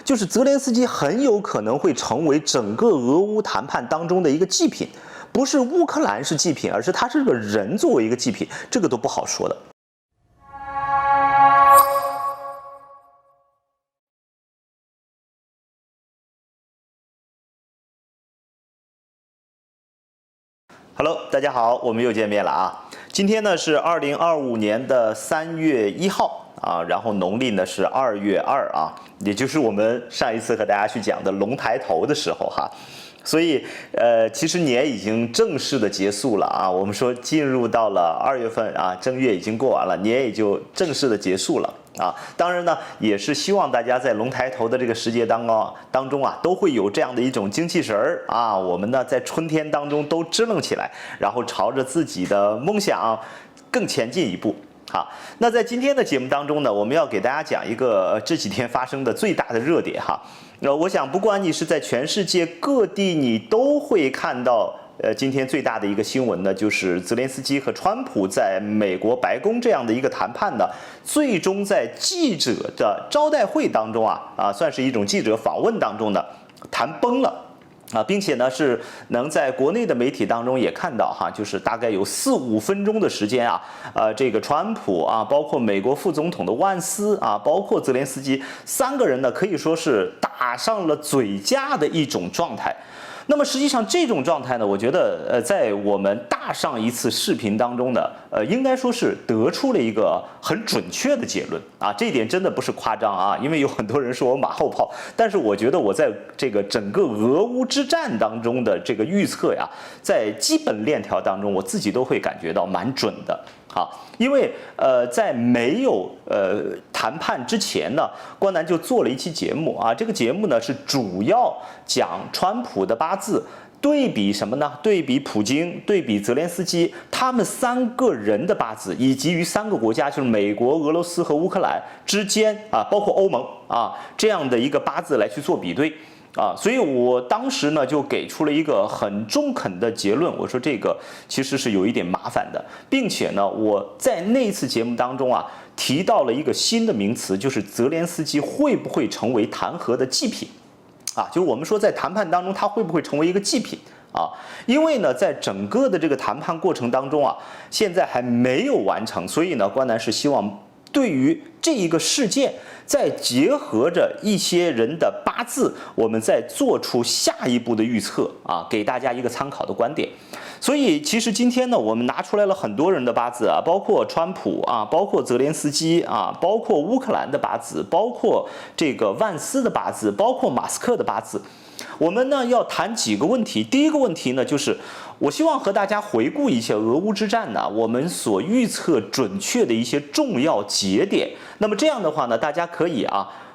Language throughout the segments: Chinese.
就是泽连斯基很有可能会成为整个俄乌谈判当中的一个祭品，不是乌克兰是祭品，而是他这个人作为一个祭品，这个都不好说的。Hello， 大家好，我们又见面了啊！今天呢是2025年的3月1号啊，然后农历呢是2月2啊，也就是我们上一次和大家去讲的龙抬头的时候哈。所以其实年已经正式的结束了啊，我们说进入到了2月份啊，正月已经过完了，年也就正式的结束了。啊，当然呢，也是希望大家在龙抬头的这个时节当中啊，都会有这样的一种精气神儿啊。我们呢，在春天当中都支棱起来，然后朝着自己的梦想更前进一步。好，那在今天的节目当中呢，我们要给大家讲一个这几天发生的最大的热点哈。我想，不管你是在全世界各地，你都会看到。今天最大的一个新闻呢，就是泽连斯基和川普在美国白宫这样的一个谈判呢，最终在记者的招待会当中算是一种记者访问当中呢，谈崩了。并且呢是能在国内的媒体当中也看到哈，就是大概有4-5分钟的时间这个川普包括美国副总统的万斯包括泽连斯基3个人呢，可以说是打上了嘴架的一种状态。那么实际上这种状态呢，我觉得在我们大上一次视频当中呢，应该说是得出了一个很准确的结论这一点真的不是夸张因为有很多人说我马后炮，但是我觉得我在这个整个俄乌之战当中的这个预测在基本链条当中，我自己都会感觉到蛮准的。因为在没有谈判之前呢，关南就做了一期节目这个节目呢是主要讲川普的八字，对比什么呢？对比普京，对比泽连斯基，他们3个人的八字，以及于3个国家，就是美国、俄罗斯和乌克兰之间包括欧盟这样的一个八字来去做比对。所以我当时呢就给出了一个很中肯的结论，我说这个其实是有一点麻烦的，并且呢我在那次节目当中提到了一个新的名词，就是泽连斯基会不会成为弹劾的祭品就是我们说在谈判当中他会不会成为一个祭品因为呢在整个的这个谈判过程当中现在还没有完成，所以呢关南是希望对于这一个事件，再结合着一些人的八字，我们再做出下一步的预测给大家一个参考的观点。所以其实今天呢，我们拿出来了很多人的八字包括川普包括泽连斯基包括乌克兰的八字，包括这个万斯的八字，包括马斯克的八字。我们呢要谈几个问题。第一个问题呢，就是我希望和大家回顾一下俄乌之战我们所预测准确的一些重要节点。那么这样的话呢，大家可以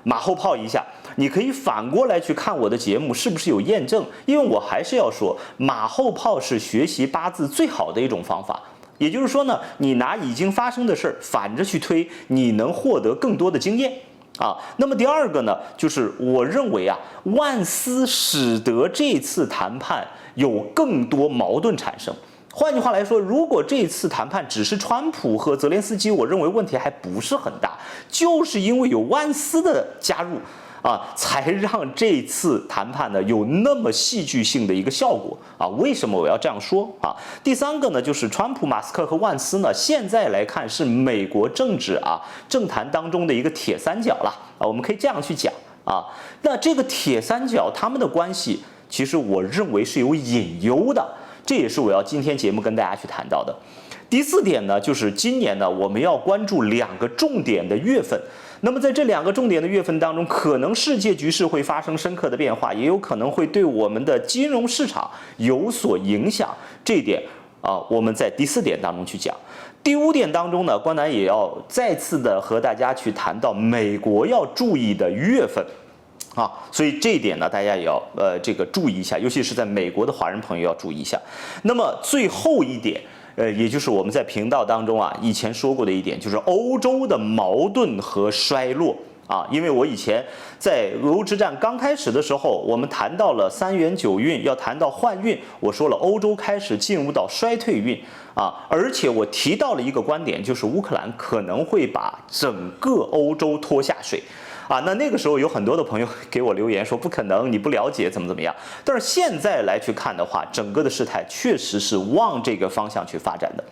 马后炮一下，你可以反过来去看我的节目是不是有验证，因为我还是要说，马后炮是学习八字最好的一种方法。也就是说呢，你拿已经发生的事儿反着去推，你能获得更多的经验。那么第二个呢，就是我认为万斯使得这次谈判有更多矛盾产生。换句话来说，如果这次谈判只是川普和泽连斯基，我认为问题还不是很大，就是因为有万斯的加入才让这次谈判呢有那么戏剧性的一个效果为什么我要这样说第三个呢，就是川普、马斯克和万斯呢，现在来看是美国政治政坛当中的一个铁三角了我们可以这样去讲那这个铁三角他们的关系，其实我认为是有隐忧的，这也是我要今天节目跟大家去谈到的。第4点呢，就是今年呢我们要关注2个重点的月份。那么在这2个重点的月份当中，可能世界局势会发生深刻的变化，也有可能会对我们的金融市场有所影响。这一点我们在第4点当中去讲。第5点当中呢，关南也要再次的和大家去谈到美国要注意的月份所以这一点呢，大家也要这个注意一下，尤其是在美国的华人朋友要注意一下。那么最后一点。也就是我们在频道当中以前说过的一点，就是欧洲的矛盾和衰落因为我以前在俄乌之战刚开始的时候，我们谈到了3元9运，要谈到换运，我说了欧洲开始进入到衰退运而且我提到了一个观点，就是乌克兰可能会把整个欧洲拖下水啊。那个时候有很多的朋友给我留言说不可能，你不了解怎么样。但是现在来去看的话，整个的事态确实是往这个方向去发展的。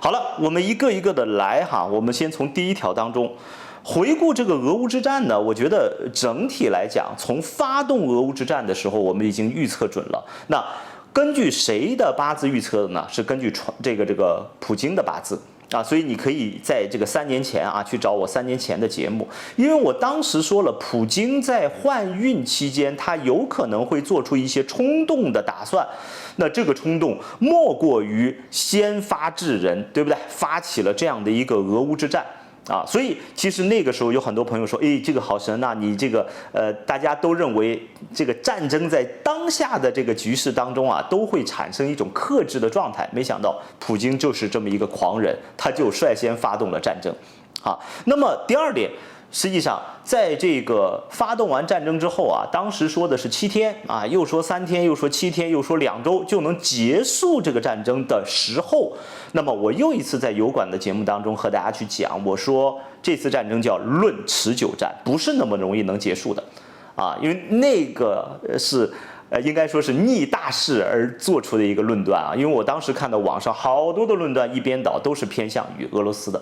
好了，我们一个一个的来哈。我们先从第一条当中回顾这个俄乌之战呢，我觉得整体来讲，从发动俄乌之战的时候，我们已经预测准了。那根据谁的八字预测的呢？是根据这个普京的八字。所以你可以在这个3年前去找我3年前的节目，因为我当时说了，普京在换运期间，他有可能会做出一些冲动的打算，那这个冲动莫过于先发制人，对不对？发起了这样的一个俄乌之战。所以其实那个时候有很多朋友说，这个好神呐，你这个大家都认为这个战争在当下的这个局势当中都会产生一种克制的状态。没想到普京就是这么一个狂人，他就率先发动了战争。那么第二点，实际上在这个发动完战争之后当时说的是7天又说3天，又说7天，又说2周就能结束这个战争的时候，那么我又一次在油管的节目当中和大家去讲，我说这次战争叫论持久战，不是那么容易能结束的因为那个是应该说是逆大势而做出的一个论断因为我当时看到网上好多的论断一边倒，都是偏向于俄罗斯的。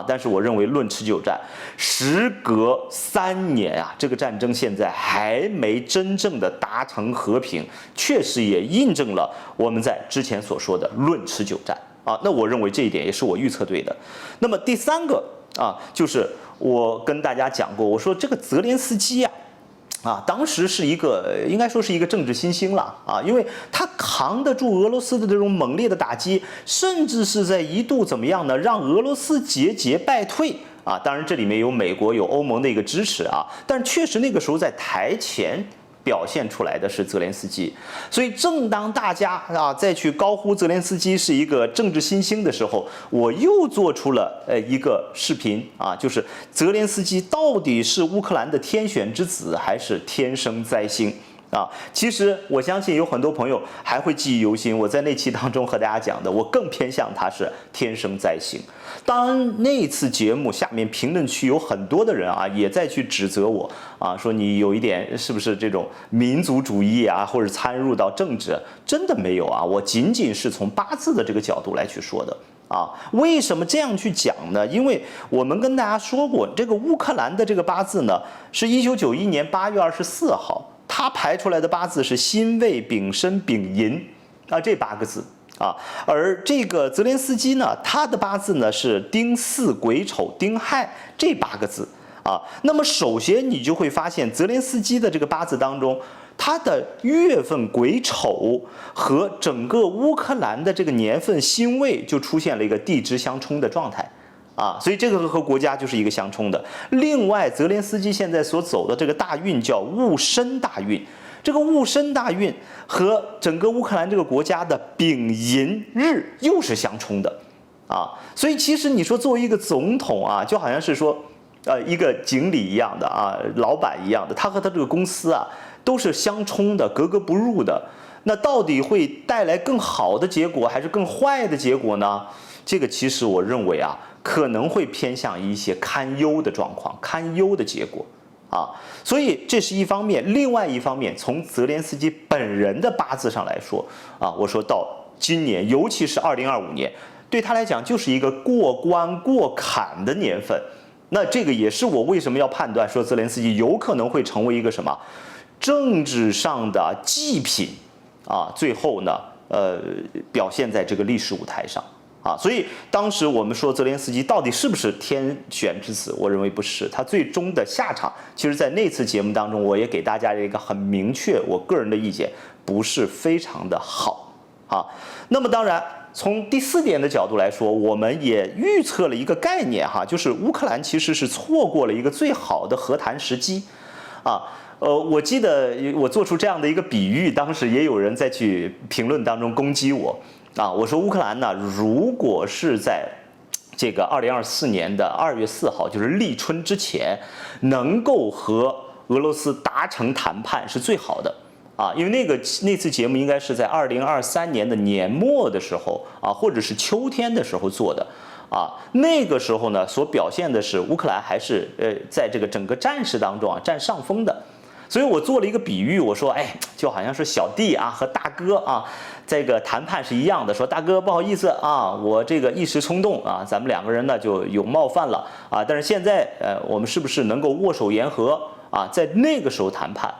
但是我认为论持久战，时隔3年这个战争现在还没真正的达成和平，确实也印证了我们在之前所说的论持久战那我认为这一点也是我预测对的。那么第三个就是我跟大家讲过，我说这个泽连斯基当时是一个应该说是一个政治新星了因为他扛得住俄罗斯的这种猛烈的打击，甚至是在一度怎么样呢？让俄罗斯节节败退当然这里面有美国有欧盟的一个支持但确实那个时候在台前表现出来的是泽连斯基。所以正当大家再去高呼泽连斯基是一个政治新星的时候，我又做出了一个视频就是泽连斯基到底是乌克兰的天选之子还是天生灾星其实我相信有很多朋友还会记忆犹新，我在那期当中和大家讲的，我更偏向他是天生灾星。当然那次节目下面评论区有很多的人也在去指责我说你有一点是不是这种民族主义或者参入到政治。真的没有我仅仅是从八字的这个角度来去说的为什么这样去讲呢？因为我们跟大家说过，这个乌克兰的这个八字呢是1991年8月24号他排出来的八字是辛未丙申丙寅这8个字而这个泽连斯基呢，他的八字呢是丁巳癸丑丁亥这8个字那么首先你就会发现泽连斯基的这个八字当中，他的月份癸丑和整个乌克兰的这个年份辛未就出现了一个地支相冲的状态所以这个和国家就是一个相冲的。另外泽连斯基现在所走的这个大运叫戊申大运，这个戊申大运和整个乌克兰这个国家的丙寅日又是相冲的所以其实你说作为一个总统就好像是说一个经理一样的老板一样的，他和他这个公司都是相冲的，格格不入的。那到底会带来更好的结果还是更坏的结果呢？这个其实我认为可能会偏向一些堪忧的状况，堪忧的结果所以这是一方面。另外一方面，从泽连斯基本人的八字上来说我说到今年，尤其是2025年，对他来讲就是一个过关过坎的年份。那这个也是我为什么要判断说泽连斯基有可能会成为一个什么政治上的祭品最后呢表现在这个历史舞台上所以当时我们说泽连斯基到底是不是天选之子，我认为不是。他最终的下场，其实在那次节目当中我也给大家一个很明确我个人的意见，不是非常的好那么当然从第4点的角度来说，我们也预测了一个概念就是乌克兰其实是错过了一个最好的和谈时机我记得我做出这样的一个比喻，当时也有人在去评论当中攻击我我说乌克兰呢，如果是在这个2024年的2月4号，就是立春之前，能够和俄罗斯达成谈判是最好的因为那次节目应该是在2023年的年末的时候或者是秋天的时候做的那个时候呢，所表现的是乌克兰还是在这个整个战事当中占上风的。所以我做了一个比喻，我说，就好像是小弟和大哥这个谈判是一样的，说大哥不好意思我这个一时冲动咱们两个人呢就有冒犯了但是现在我们是不是能够握手言和在那个时候谈判。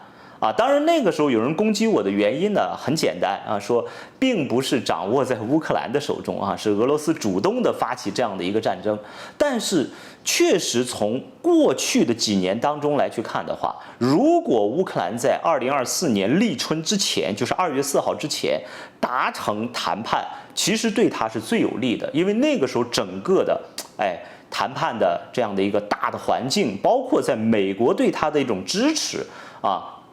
当然那个时候有人攻击我的原因呢，很简单说并不是掌握在乌克兰的手中是俄罗斯主动的发起这样的一个战争。但是确实从过去的几年当中来去看的话，如果乌克兰在2024年立春之前，就是2月4号之前达成谈判，其实对他是最有利的，因为那个时候整个的谈判的这样的一个大的环境，包括在美国对他的一种支持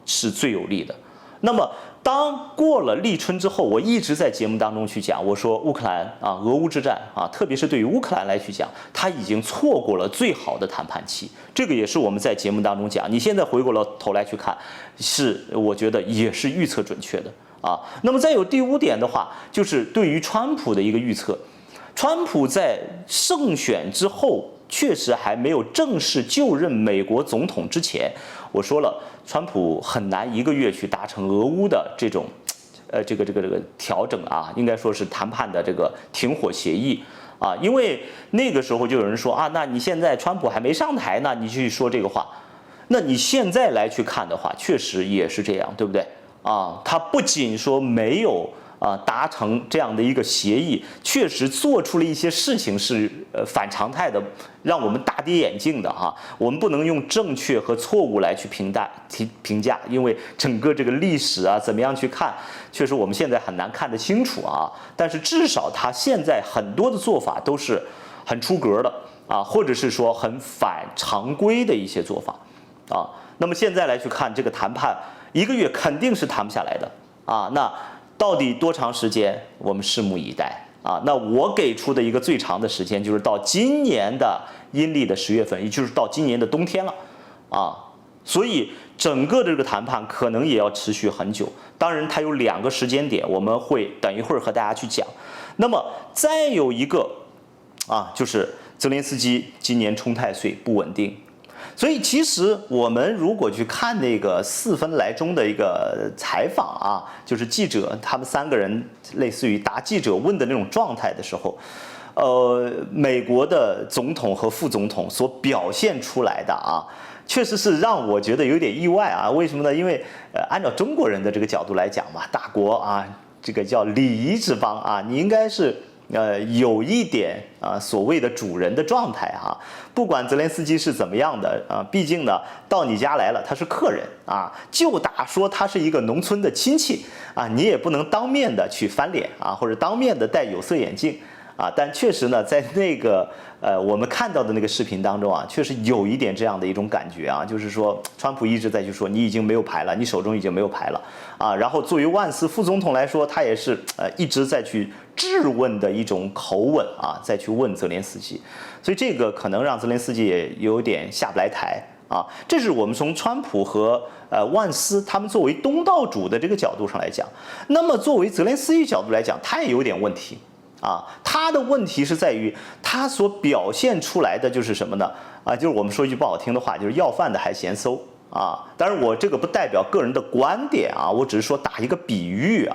是最有利的。那么当过了立春之后，我一直在节目当中去讲，我说乌克兰俄乌之战特别是对于乌克兰来去讲，他已经错过了最好的谈判期。这个也是我们在节目当中讲，你现在回过了头来去看，是我觉得也是预测准确的那么再有第5点的话，就是对于川普的一个预测。川普在胜选之后，确实还没有正式就任美国总统之前，我说了，川普很难1个月去达成俄乌的这种，这个调整应该说是谈判的这个停火协议因为那个时候就有人说那你现在川普还没上台呢，你去说这个话，那你现在来去看的话，确实也是这样，对不对他不仅说没有达成这样的一个协议，确实做出了一些事情是反常态的，让我们大跌眼镜的我们不能用正确和错误来去评价，因为整个这个历史怎么样去看，确实我们现在很难看得清楚但是至少他现在很多的做法都是很出格的或者是说很反常规的一些做法那么现在来去看这个谈判，1个月肯定是谈不下来的那到底多长时间，我们拭目以待那我给出的一个最长的时间，就是到今年的阴历的10月份，也就是到今年的冬天了所以整个这个谈判可能也要持续很久。当然它有2个时间点，我们会等一会儿和大家去讲。那么再有一个就是泽连斯基今年冲太岁不稳定。所以其实我们如果去看那个4分来钟的一个采访就是记者他们3个人类似于答记者问的那种状态的时候，美国的总统和副总统所表现出来的确实是让我觉得有点意外为什么呢？因为按照中国人的这个角度来讲嘛，大国这个叫礼仪之邦你应该是有一点所谓的主人的状态不管泽连斯基是怎么样的毕竟呢到你家来了，他是客人就打说他是一个农村的亲戚你也不能当面的去翻脸或者当面的戴有色眼镜但确实呢，在那个我们看到的那个视频当中确实有一点这样的一种感觉就是说川普一直在去说你已经没有牌了，你手中已经没有牌了然后作为万斯副总统来说，他也是一直在去质问的一种口吻再去问泽连斯基，所以这个可能让泽连斯基也有点下不来台这是我们从川普和万斯他们作为东道主的这个角度上来讲。那么作为泽连斯基角度来讲，他也有点问题他的问题是在于他所表现出来的就是什么呢就是我们说一句不好听的话，就是要饭的还嫌馊当然我这个不代表个人的观点我只是说打一个比喻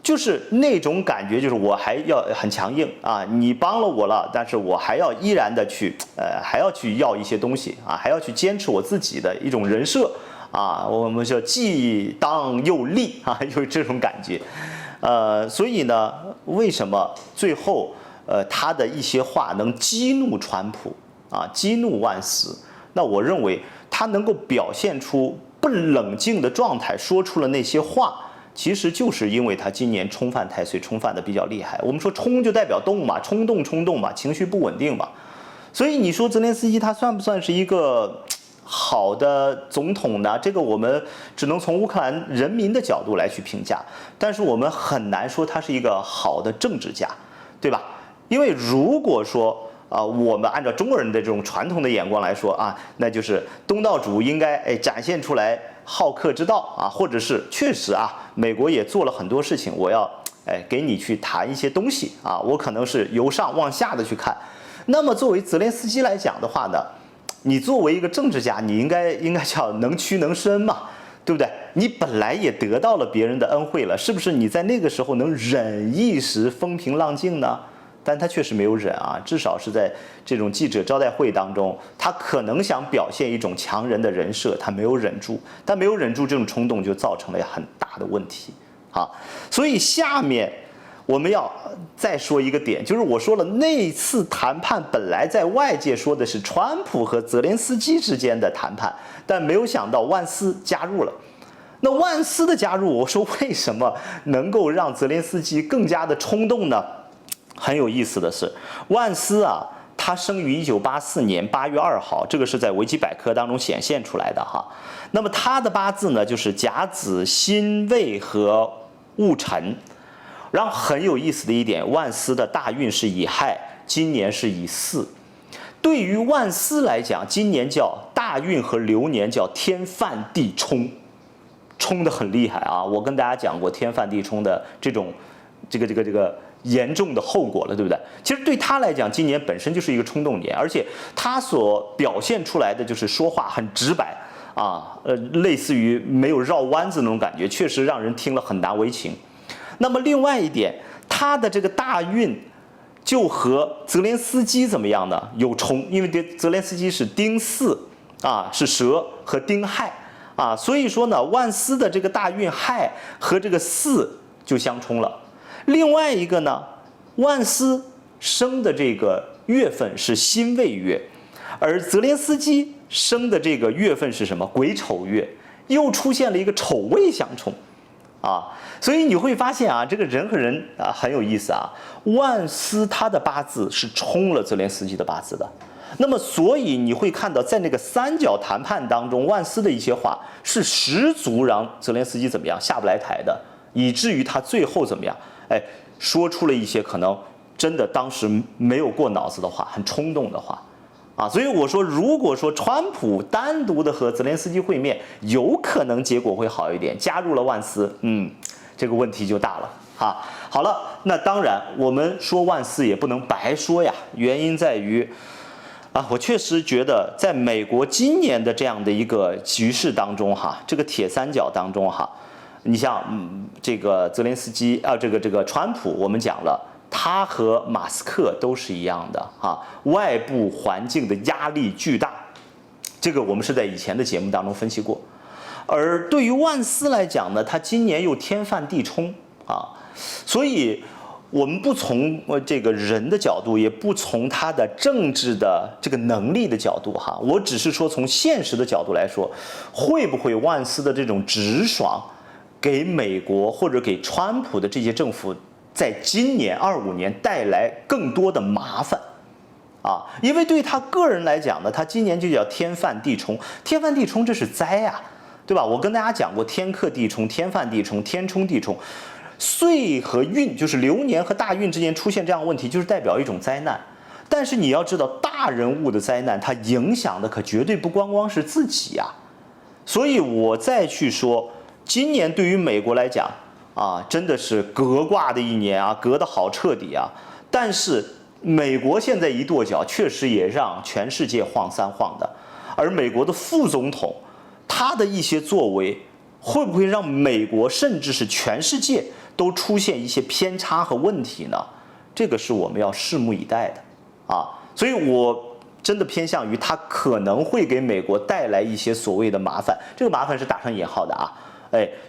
就是那种感觉，就是我还要很强硬你帮了我了，但是我还要依然的去还要去要一些东西还要去坚持我自己的一种人设我们说既当又立就是这种感觉所以呢，为什么最后他的一些话能激怒川普激怒万斯？那我认为他能够表现出不冷静的状态，说出了那些话，其实就是因为他今年冲犯太岁，冲犯的比较厉害。我们说冲就代表动嘛，冲动嘛，情绪不稳定嘛。所以你说泽连斯基他算不算是一个好的总统呢？这个我们只能从乌克兰人民的角度来去评价，但是我们很难说他是一个好的政治家，对吧？因为如果说我们按照中国人的这种传统的眼光来说那就是东道主应该展现出来好客之道或者是确实美国也做了很多事情，我要给你去谈一些东西啊，我可能是由上往下的去看。那么作为泽连斯基来讲的话呢，你作为一个政治家，你应该叫能屈能伸嘛，对不对？你本来也得到了别人的恩惠了，是不是你在那个时候能忍一时风平浪静呢？但他确实没有忍啊，至少是在这种记者招待会当中，他可能想表现一种强人的人设，他没有忍住，但没有忍住这种冲动，就造成了很大的问题啊。所以下面我们要再说一个点，就是我说了，那次谈判本来在外界说的是川普和泽连斯基之间的谈判，但没有想到万斯加入了。那万斯的加入，我说为什么能够让泽连斯基更加的冲动呢？很有意思的是，万斯啊，他生于1984年8月2号，这个是在维基百科当中显现出来的哈。那么他的八字呢，就是甲子辛未和戊辰。然后很有意思的一点，万斯的大运是乙亥，今年是乙巳。对于万斯来讲，今年叫大运和流年叫天犯地冲，冲得很厉害啊！我跟大家讲过天犯地冲的这种这个严重的后果了，对不对？其实对他来讲，今年本身就是一个冲动年，而且他所表现出来的就是说话很直白啊，类似于没有绕弯子那种感觉，确实让人听了很难为情。那么另外一点，他的这个大运就和泽连斯基怎么样呢？有冲，因为泽连斯基是丁巳啊，是蛇和丁亥啊，所以说呢，万斯的这个大运亥和这个巳就相冲了。另外一个呢，万斯生的这个月份是辛未月，而泽连斯基生的这个月份是什么？癸丑月，又出现了一个丑未相冲啊，所以你会发现啊，这个人和人啊很有意思啊。万斯他的八字是冲了泽连斯基的八字的，那么所以你会看到在那个三角谈判当中，万斯的一些话是十足让泽连斯基怎么样下不来台的，以至于他最后怎么样？说出了一些可能真的当时没有过脑子的话，很冲动的话，啊，所以我说，如果说川普单独的和泽连斯基会面，有可能结果会好一点。加入了万斯，这个问题就大了哈。好了，那当然我们说万斯也不能白说呀，原因在于，我确实觉得在美国今年的这样的一个局势当中哈，这个铁三角当中哈。你像这个泽连斯基这个川普，我们讲了，他和马斯克都是一样的啊，外部环境的压力巨大，这个我们是在以前的节目当中分析过。而对于万斯来讲呢，他今年又天犯地冲啊，所以我们不从这个人的角度，也不从他的政治的这个能力的角度哈，我只是说从现实的角度来说，会不会万斯的这种直爽给美国或者给川普的这些政府，在今年25年带来更多的麻烦啊？因为对他个人来讲呢，他今年就叫天犯地冲，天犯地冲这是灾啊，对吧？我跟大家讲过，天克地冲、天犯地冲、天冲地冲，岁和运就是流年和大运之间出现这样的问题，就是代表一种灾难。但是你要知道，大人物的灾难，它影响的可绝对不光光是自己啊。所以我再去说。今年对于美国来讲真的是革卦的一年啊，革得好彻底啊。但是美国现在一跺脚，确实也让全世界晃三晃的。而美国的副总统，他的一些作为，会不会让美国甚至是全世界都出现一些偏差和问题呢？这个是我们要拭目以待的啊。所以我真的偏向于他可能会给美国带来一些所谓的麻烦，这个麻烦是打上引号的啊。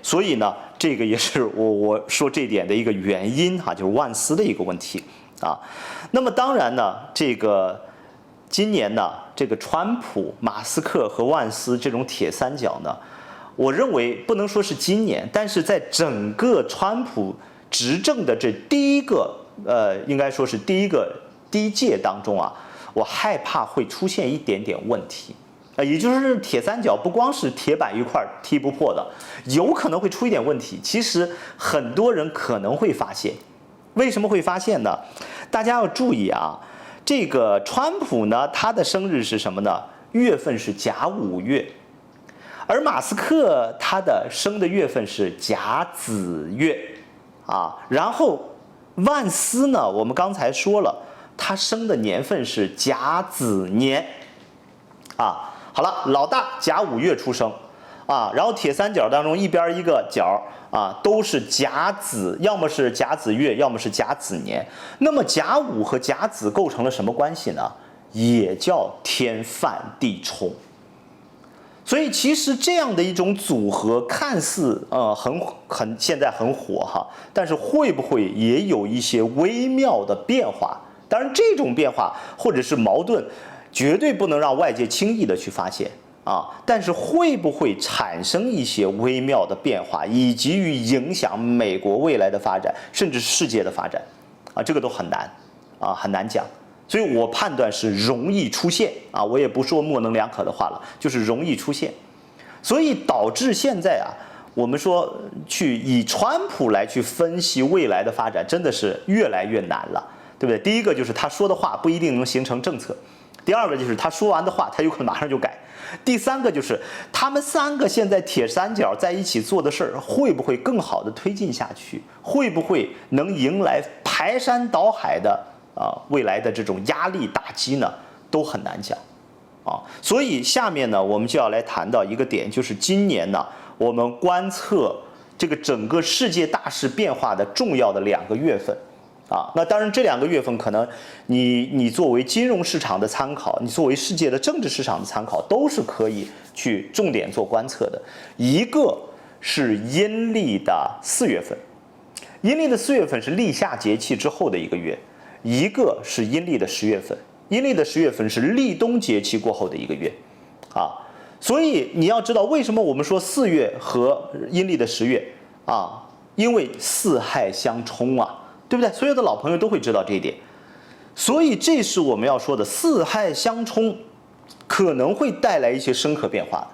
所以呢，这个也是我说这点的一个原因哈，就是万斯的一个问题啊。那么当然呢，这个今年呢，这个川普、马斯克和万斯这种铁三角呢，我认为不能说是今年，但是在整个川普执政的这第一个应该说是第一届当中啊，我害怕会出现一点点问题。也就是铁三角不光是铁板一块踢不破的，有可能会出一点问题。其实很多人可能会发现，为什么会发现呢？大家要注意啊，这个川普呢，他的生日是什么呢？月份是甲午月，而马斯克他的生的月份是甲子月啊。然后万斯呢，我们刚才说了，他生的年份是甲子年啊。好了，老大甲午月出生啊，然后铁三角当中一边一个角啊，都是甲子，要么是甲子月，要么是甲子年。那么甲午和甲子构成了什么关系呢？也叫天犯地冲。所以其实这样的一种组合看似现在很火哈，但是会不会也有一些微妙的变化？当然这种变化或者是矛盾，绝对不能让外界轻易的去发现啊。但是会不会产生一些微妙的变化，以及于影响美国未来的发展，甚至世界的发展啊，这个都很难啊，很难讲。所以我判断是容易出现啊，我也不说模棱两可的话了，就是容易出现。所以导致现在啊，我们说去以川普来去分析未来的发展，真的是越来越难了，对不对？第一个就是他说的话不一定能形成政策，第二个就是他说完的话他有可能马上就改，第三个就是他们三个现在铁三角在一起做的事儿会不会更好的推进下去，会不会能迎来排山倒海的未来的这种压力打击呢，都很难讲啊。所以下面呢，我们就要来谈到一个点，就是今年呢，我们观测这个整个世界大势变化的重要的2个月份啊。那当然，这2个月份可能你作为金融市场的参考，你作为世界的政治市场的参考，都是可以去重点做观测的。一个是阴历的4月份，阴历的4月份是立夏节气之后的一个月。一个是阴历的10月份，阴历的10月份是立冬节气过后的一个月，啊，所以你要知道为什么我们说4月和阴历的10月啊，因为四害相冲啊，对不对？所有的老朋友都会知道这一点，所以这是我们要说的四害相冲，可能会带来一些深刻变化的。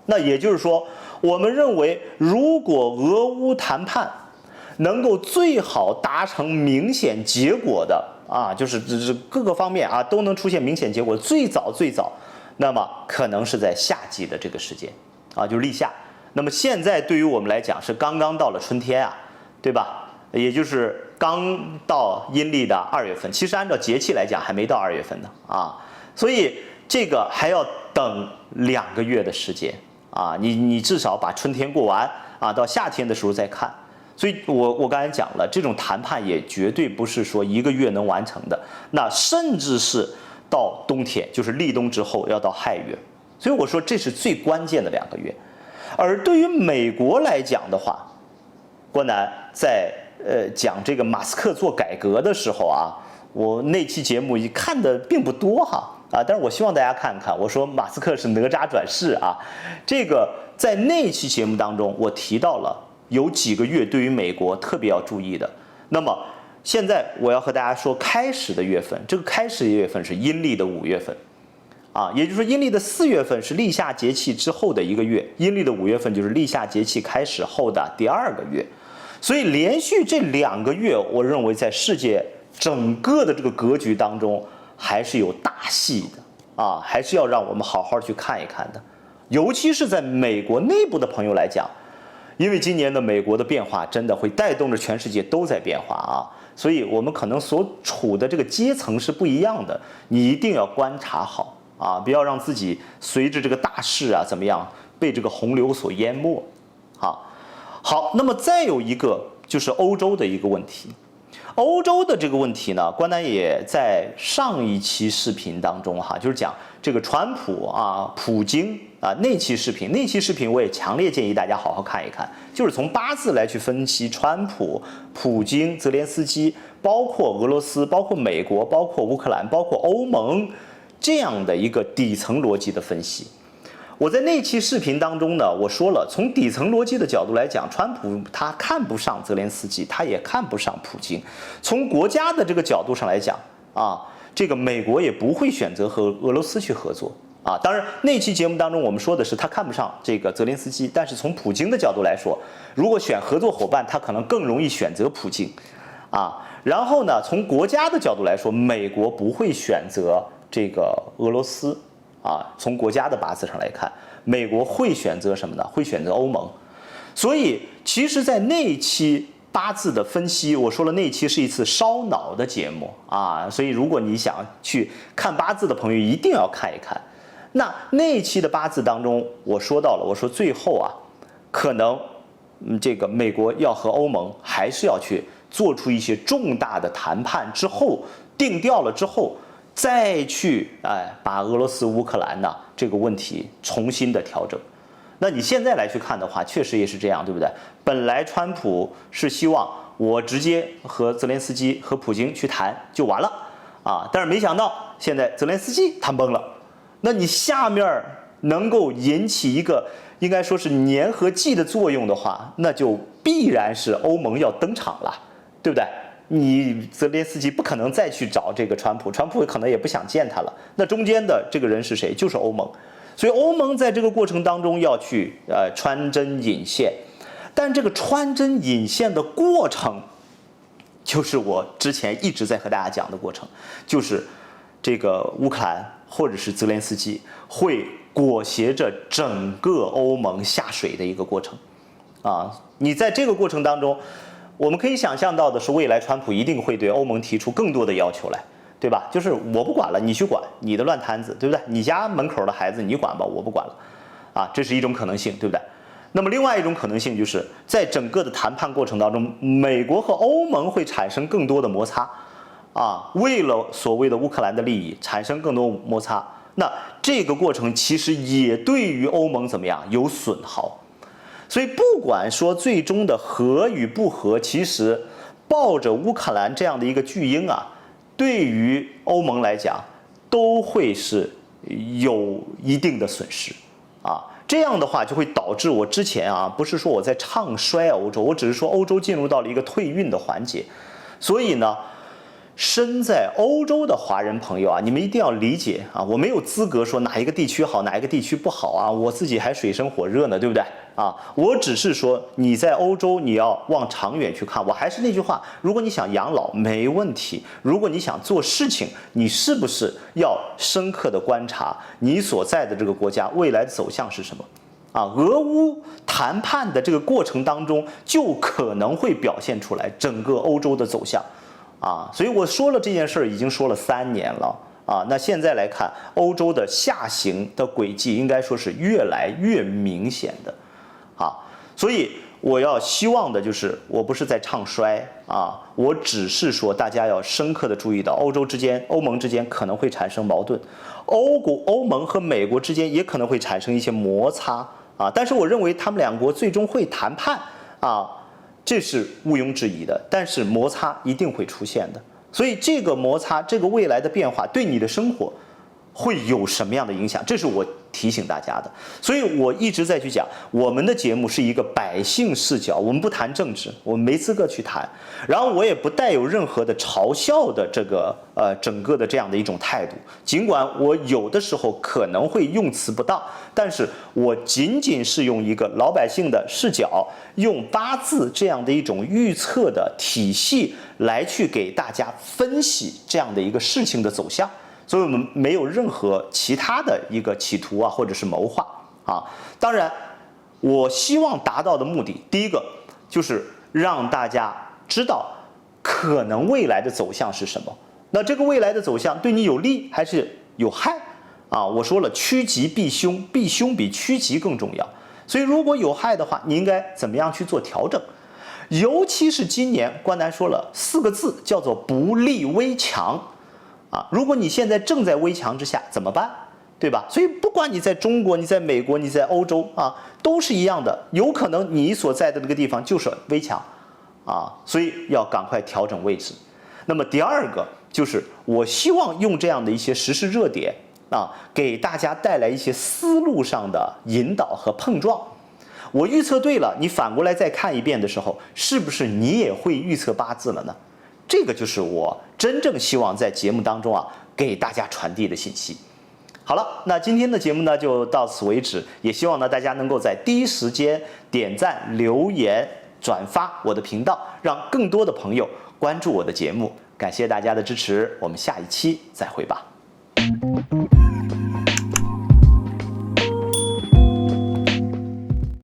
那也就是说，我们认为如果俄乌谈判能够最好达成明显结果的啊，就是各个方面啊都能出现明显结果，最早，那么可能是在夏季的这个时间啊，就是立夏。那么现在对于我们来讲是刚刚到了春天啊，对吧？也就是刚到阴历的2月份，其实按照节气来讲还没到2月份呢啊，所以这个还要等2个月的时间啊，你至少把春天过完啊，到夏天的时候再看。所以我刚才讲了，这种谈判也绝对不是说1个月能完成的，那甚至是到冬天，就是立冬之后要到亥月。所以我说这是最关键的2个月。而对于美国来讲的话，郭楠在讲这个马斯克做改革的时候啊，我那期节目看的并不多哈啊，但是我希望大家看看，我说马斯克是哪吒转世啊，这个在那期节目当中我提到了。有几个月对于美国特别要注意的。那么现在我要和大家说开始的月份，这个开始的月份是阴历的5月份，啊，也就是说阴历的4月份是立夏节气之后的1个月，阴历的5月份就是立夏节气开始后的第2个月。所以连续这2个月，我认为在世界整个的这个格局当中还是有大戏的啊，还是要让我们好好去看一看的。尤其是在美国内部的朋友来讲。因为今年的美国的变化真的会带动着全世界都在变化啊，所以我们可能所处的这个阶层是不一样的，你一定要观察好啊，不要让自己随着这个大势啊怎么样被这个洪流所淹没。好，那么再有一个就是欧洲的一个问题，欧洲的这个问题呢，关楠也在上一期视频当中就是讲这个川普啊、普京啊那期视频我也强烈建议大家好好看一看，就是从八字来去分析川普、普京、泽连斯基，包括俄罗斯、包括美国、包括乌克兰、包括欧盟这样的一个底层逻辑的分析。我在那期视频当中呢，我说了，从底层逻辑的角度来讲，川普他看不上泽连斯基，他也看不上普京。从国家的这个角度上来讲啊，这个美国也不会选择和俄罗斯去合作啊。当然，那期节目当中我们说的是他看不上这个泽连斯基，但是从普京的角度来说，如果选合作伙伴，他可能更容易选择普京啊。然后呢，从国家的角度来说，美国不会选择这个俄罗斯。从国家的八字上来看，美国会选择什么呢？会选择欧盟。所以，其实，在那期八字的分析，我说了那期是一次烧脑的节目啊，所以如果你想去看八字的朋友，一定要看一看。那期的八字当中，我说到了，我说最后啊，可能这个美国要和欧盟还是要去做出一些重大的谈判之后，定调了之后，再去把俄罗斯乌克兰呢这个问题重新的调整。那你现在来去看的话，确实也是这样，对不对？本来川普是希望我直接和泽连斯基和普京去谈就完了啊，但是没想到现在泽连斯基谈崩了。那你下面能够引起一个应该说是粘合剂的作用的话，那就必然是欧盟要登场了，对不对？你泽连斯基不可能再去找这个川普，川普可能也不想见他了。那中间的这个人是谁？就是欧盟。所以欧盟在这个过程当中要去穿针引线，但这个穿针引线的过程，就是我之前一直在和大家讲的过程，就是这个乌克兰或者是泽连斯基会裹挟着整个欧盟下水的一个过程啊。你在这个过程当中，我们可以想象到的是，未来川普一定会对欧盟提出更多的要求来。对吧？就是我不管了，你去管你的乱摊子，对不对？你家门口的孩子你管吧，我不管了，啊，这是一种可能性，对不对？那么另外一种可能性就是在整个的谈判过程当中，美国和欧盟会产生更多的摩擦，啊，为了所谓的乌克兰的利益产生更多摩擦，那这个过程其实也对于欧盟怎么样有损耗。所以不管说最终的和与不和，其实抱着乌克兰这样的一个巨婴啊，对于欧盟来讲，都会是有一定的损失啊。这样的话就会导致我之前啊，不是说我在唱衰欧洲，我只是说欧洲进入到了一个退运的环节。所以呢，身在欧洲的华人朋友啊，你们一定要理解啊，我没有资格说哪一个地区好，哪一个地区不好啊，我自己还水深火热呢，对不对？啊，我只是说你在欧洲你要往长远去看。我还是那句话，如果你想养老没问题，如果你想做事情，你是不是要深刻的观察你所在的这个国家未来的走向是什么？啊，俄乌谈判的这个过程当中，就可能会表现出来整个欧洲的走向。啊，所以我说了这件事儿已经说了3年了啊。那现在来看，欧洲的下行的轨迹应该说是越来越明显的。啊，所以我要希望的就是，我不是在唱衰啊，我只是说大家要深刻的注意到，欧盟之间可能会产生矛盾，欧盟和美国之间也可能会产生一些摩擦啊。但是我认为他们两国最终会谈判啊，这是毋庸置疑的。但是摩擦一定会出现的，所以这个摩擦，这个未来的变化，对你的生活会有什么样的影响？这是我提醒大家的。所以我一直在去讲，我们的节目是一个百姓视角，我们不谈政治，我们没资格去谈。然后我也不带有任何的嘲笑的这个整个的这样的一种态度。尽管我有的时候可能会用词不当，但是我仅仅是用一个老百姓的视角，用八字这样的一种预测的体系来去给大家分析这样的一个事情的走向。所以我们没有任何其他的一个企图啊，或者是谋划啊。当然，我希望达到的目的，第一个就是让大家知道可能未来的走向是什么。那这个未来的走向对你有利还是有害啊？我说了，趋吉避凶，避凶比趋吉更重要。所以如果有害的话，你应该怎么样去做调整？尤其是今年，关南说了4个字，叫做不利危强。啊，如果你现在正在危墙之下怎么办？对吧？所以不管你在中国、你在美国、你在欧洲啊，都是一样的。有可能你所在的那个地方就是危墙，啊，所以要赶快调整位置。那么第二个就是我希望用这样的一些时事热点啊，给大家带来一些思路上的引导和碰撞。我预测对了，你反过来再看一遍的时候，是不是你也会预测八字了呢？这个就是我真正希望在节目当中啊给大家传递的信息。好了，那今天的节目呢就到此为止，也希望呢大家能够在第一时间点赞、留言、转发我的频道，让更多的朋友关注我的节目。感谢大家的支持，我们下一期再会吧。